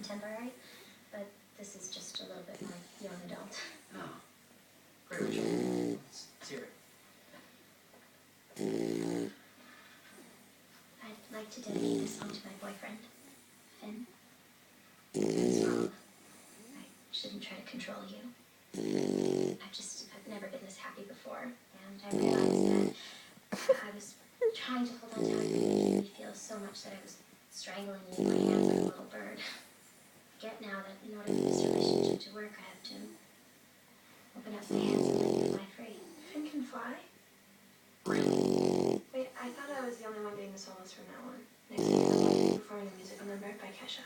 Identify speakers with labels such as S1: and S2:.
S1: contemporary, but this is just a little bit more young adult.
S2: Oh, great. Let's hear it.
S1: I'd like to dedicate this song to my boyfriend, Finn. It's wrong. I shouldn't try to control you. I've never been this happy before, and I realized that I was trying to hold on to how you were making me feel so much that I was strangling you in my hands like a little bird. I get now that in order for this relationship to work, I have to open up my hands and let you fly free.
S3: Finn can fly? Wait, I thought I was the only one being the soloist from now on. Next week I'm going to be performing the music on the Bird by Kesha.